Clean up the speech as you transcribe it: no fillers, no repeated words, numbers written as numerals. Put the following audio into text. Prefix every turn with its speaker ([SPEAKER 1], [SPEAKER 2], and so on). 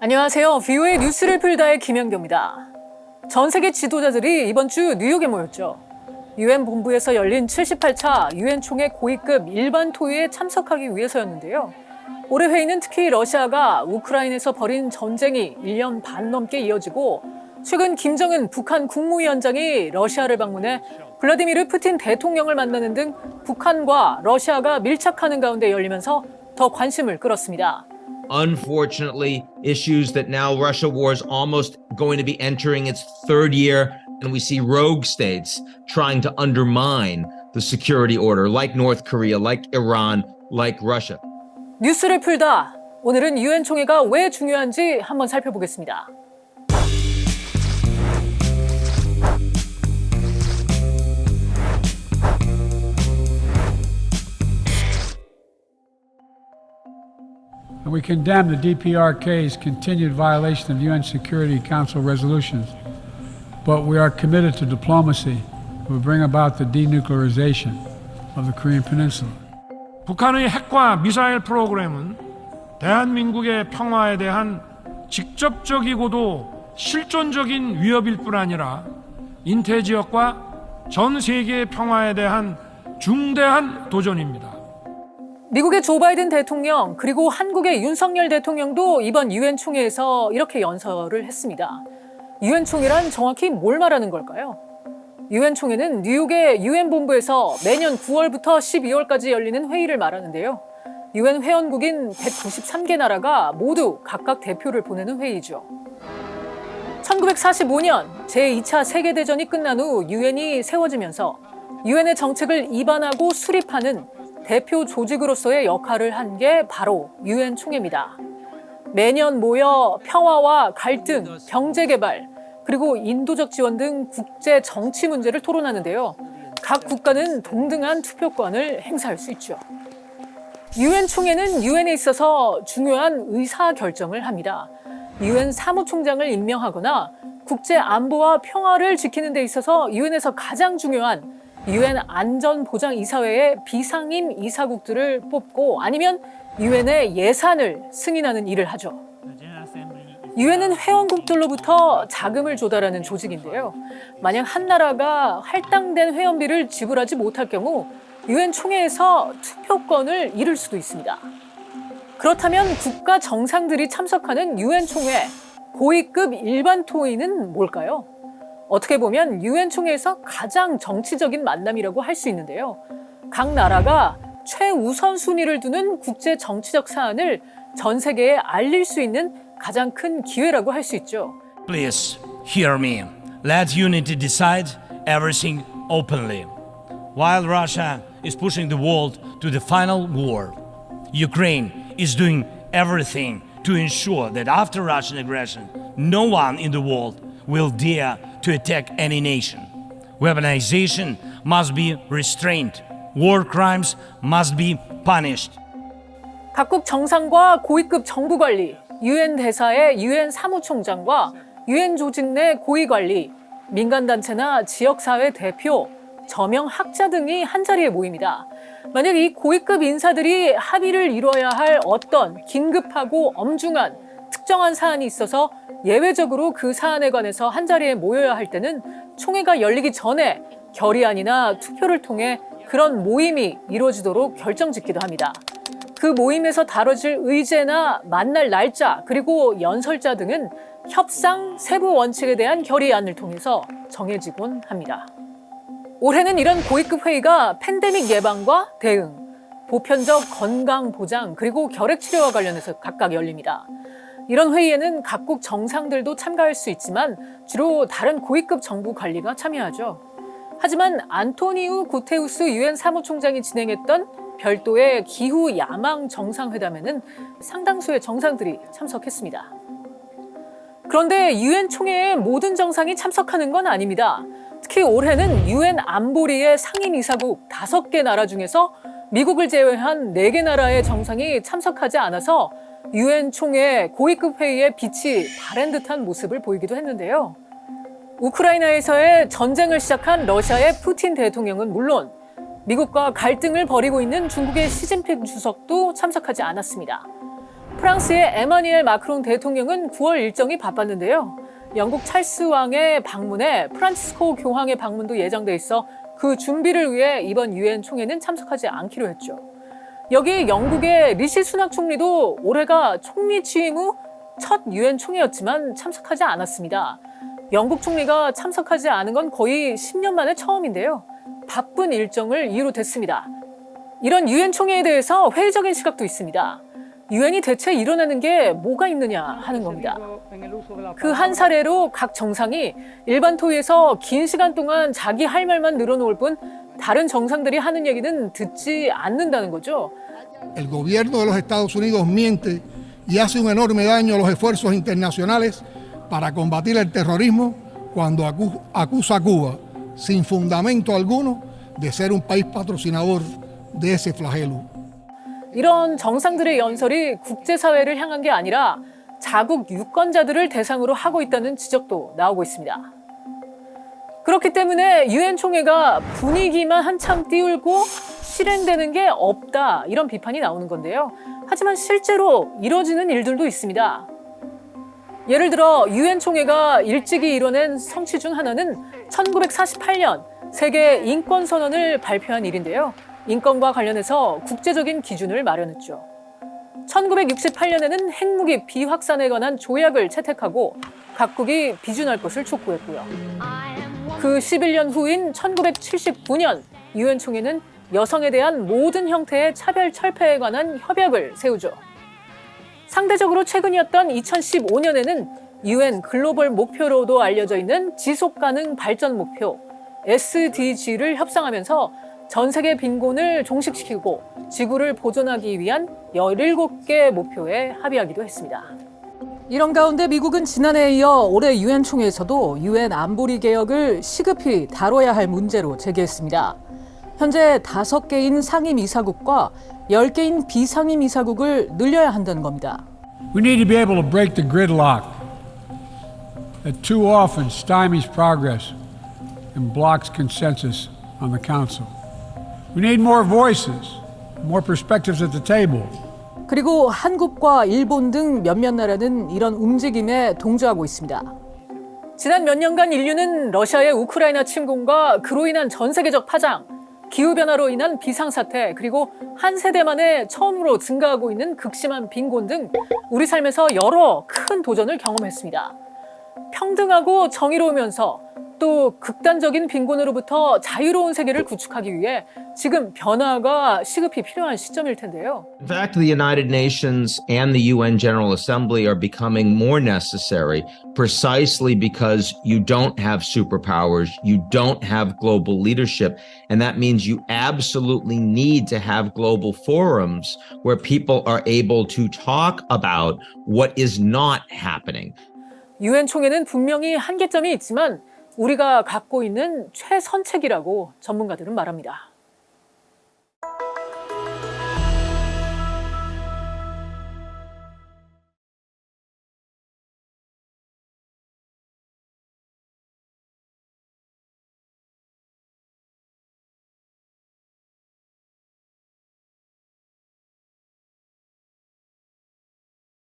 [SPEAKER 1] 안녕하세요. VOA 뉴스를 풀다의 김연경입니다. 전 세계 지도자들이 이번 주 뉴욕에 모였죠. 유엔 본부에서 열린 78차 유엔 총회 고위급 일반 토의에 참석하기 위해서였는데요. 올해 회의는 특히 러시아가 우크라이나에서 벌인 전쟁이 1년 반 넘게 이어지고 최근 김정은 북한 국무위원장이 러시아를 방문해 블라디미르 푸틴 대통령을 만나는 등 북한과 러시아가 밀착하는 가운데 열리면서 더 관심을 끌었습니다.
[SPEAKER 2] Unfortunately, issues that now Russia war is almost going to be entering its third year, and we see rogue states trying to undermine the security order, like North Korea, like Iran, like Russia.
[SPEAKER 1] 뉴스를 풀다. 오늘은 유엔 총회가 왜 중요한지 한번 살펴보겠습니다.
[SPEAKER 3] We condemn the DPRK's continued violation of UN Security Council resolutions, but we are committed to diplomacy that will bring about the denuclearization of the Korean Peninsula.
[SPEAKER 4] 북한의 핵과 미사일 프로그램은 대한민국의 평화에 대한 직접적이고도 실존적인 위협일 뿐 아니라 인태 지역과 전 세계의 평화에 대한 중대한 도전입니다.
[SPEAKER 1] 미국의 조 바이든 대통령 그리고 한국의 윤석열 대통령도 이번 유엔 총회에서 이렇게 연설을 했습니다. 유엔 총회란 정확히 뭘 말하는 걸까요? 유엔 총회는 뉴욕의 유엔 본부에서 매년 9월부터 12월까지 열리는 회의를 말하는데요. 유엔 회원국인 193개 나라가 모두 각각 대표를 보내는 회의죠. 1945년 제2차 세계대전이 끝난 후 유엔이 세워지면서 유엔의 정책을 입안하고 수립하는 대표 조직으로서의 역할을 한 게 바로 유엔 총회입니다. 매년 모여 평화와 갈등, 경제개발, 그리고 인도적 지원 등 국제 정치 문제를 토론하는데요. 각 국가는 동등한 투표권을 행사할 수 있죠. 유엔 총회는 유엔에 있어서 중요한 의사결정을 합니다. 유엔 사무총장을 임명하거나 국제 안보와 평화를 지키는 데 있어서 유엔에서 가장 중요한 유엔 안전보장이사회의 비상임 이사국들을 뽑고 아니면 유엔의 예산을 승인하는 일을 하죠. 유엔은 회원국들로부터 자금을 조달하는 조직인데요. 만약 한 나라가 할당된 회원비를 지불하지 못할 경우 유엔 총회에서 투표권을 잃을 수도 있습니다. 그렇다면 국가 정상들이 참석하는 유엔 총회 고위급 일반 토의는 뭘까요? 어떻게 보면 유엔 총회에서 가장 정치적인 만남이라고 할 수 있는데요. 각 나라가 최우선 순위를 두는 국제 정치적 사안을 전 세계에 알릴 수 있는 가장 큰 기회라고 할 수 있죠.
[SPEAKER 5] Please hear me. Let unity decide everything openly. While Russia is pushing the world to the final war, Ukraine is doing everything to ensure that after Russian aggression, no one in the world will dare to attack any nation. Weaponization must be restrained. War crimes must be punished.
[SPEAKER 1] 각국 정상과 고위급 정부 관리, 유엔 대사의 유엔 사무총장과 유엔 조직 내 고위 관리, 민간단체나 지역사회 대표, 저명 학자 등이 한자리에 모입니다. 만약 이 고위급 인사들이 합의를 이뤄야 할 어떤 긴급하고 엄중한 특정한 사안이 있어서 예외적으로 그 사안에 관해서 한자리에 모여야 할 때는 총회가 열리기 전에 결의안이나 투표를 통해 그런 모임이 이루어지도록 결정짓기도 합니다. 그 모임에서 다뤄질 의제나 만날 날짜 그리고 연설자 등은 협상 세부 원칙에 대한 결의안을 통해서 정해지곤 합니다. 올해는 이런 고위급 회의가 팬데믹 예방과 대응, 보편적 건강 보장 그리고 결핵 치료와 관련해서 각각 열립니다. 이런 회의에는 각국 정상들도 참가할 수 있지만 주로 다른 고위급 정부 관리가 참여하죠. 하지만 안토니우 구테우스 유엔 사무총장이 진행했던 별도의 기후 야망 정상회담에는 상당수의 정상들이 참석했습니다. 그런데 유엔 총회에 모든 정상이 참석하는 건 아닙니다. 특히 올해는 유엔 안보리의 상임이사국 5개 나라 중에서 미국을 제외한 4개 나라의 정상이 참석하지 않아서 유엔 총회 고위급 회의에 빛이 바랜 듯한 모습을 보이기도 했는데요. 우크라이나에서의 전쟁을 시작한 러시아의 푸틴 대통령은 물론 미국과 갈등을 벌이고 있는 중국의 시진핑 주석도 참석하지 않았습니다. 프랑스의 에마뉘엘 마크롱 대통령은 9월 일정이 바빴는데요. 영국 찰스 왕의 방문에 프란치스코 교황의 방문도 예정돼 있어 그 준비를 위해 이번 유엔 총회는 참석하지 않기로 했죠. 여기 영국의 리시 수낙 총리도 올해가 총리 취임 후 첫 유엔 총회였지만 참석하지 않았습니다. 영국 총리가 참석하지 않은 건 거의 10년 만에 처음인데요. 바쁜 일정을 이유로 댔습니다. 이런 유엔 총회에 대해서 회의적인 시각도 있습니다. 유엔이 대체 일어나는 게 뭐가 있느냐 하는 겁니다. 그 한 사례로 각 정상이 일반 토의에서 긴 시간 동안 자기 할 말만 늘어놓을 뿐 다른 정상들이 하는 얘기는 듣지 않는다는 거죠.
[SPEAKER 6] El gobierno de los Estados Unidos miente y hace un enorme daño a los esfuerzos internacionales para combatir el terrorismo cuando acusa a Cuba, sin fundamento alguno, de ser un país patrocinador de ese flagelo.
[SPEAKER 1] 이런 정상들의 연설이 국제사회를 향한 게 아니라 자국 유권자들을 대상으로 하고 있다는 지적도 나오고 있습니다. 그렇기 때문에 유엔 총회가 분위기만 한참 띄울고 실행되는 게 없다 이런 비판이 나오는 건데요. 하지만 실제로 이뤄지는 일들도 있습니다. 예를 들어 유엔 총회가 일찍이 이뤄낸 성취 중 하나는 1948년 세계 인권 선언을 발표한 일인데요. 인권과 관련해서 국제적인 기준을 마련했죠. 1968년에는 핵무기 비확산에 관한 조약을 채택하고 각국이 비준할 것을 촉구했고요. 그 11년 후인 1979년 유엔 총회는 여성에 대한 모든 형태의 차별 철폐에 관한 협약을 세우죠. 상대적으로 최근이었던 2015년에는 유엔 글로벌 목표로도 알려져 있는 지속가능 발전 목표 SDG를 협상하면서 전 세계 빈곤을 종식시키고 지구를 보존하기 위한 17개 목표에 합의하기도 했습니다. 이런 가운데 미국은 지난해에 이어 올해 유엔 총회에서도 유엔 안보리 개혁을 시급히 다뤄야 할 문제로 제기했습니다. 현재 5개인 상임이사국과 10개인 비상임이사국을 늘려야 한다는 겁니다.
[SPEAKER 3] We need to be able to break the gridlock that too often stymies progress and blocks consensus on the Council. We need more voices, more perspectives at the table.
[SPEAKER 1] 그리고 한국과 일본 등 몇몇 나라는 이런 움직임에 동조하고 있습니다. 지난 몇 년간 인류는 러시아의 우크라이나 침공과 그로 인한 전 세계적 파장, 기후변화로 인한 비상사태, 그리고 한 세대 만에 처음으로 증가하고 있는 극심한 빈곤 등 우리 삶에서 여러 큰 도전을 경험했습니다. 평등하고 정의로우면서 또 극단적인 빈곤으로부터 자유로운 세계를 구축하기 위해 지금 변화가 시급히 필요한 시점일 텐데요.
[SPEAKER 2] In fact, the United Nations and the UN General Assembly are becoming more necessary precisely because you don't have superpowers, you don't have global leadership, and that means you absolutely need to have global forums where people are able to talk about what is not happening.
[SPEAKER 1] 유엔 총회는 분명히 한계점이 있지만 우리가 갖고 있는 최선책이라고 전문가들은 말합니다.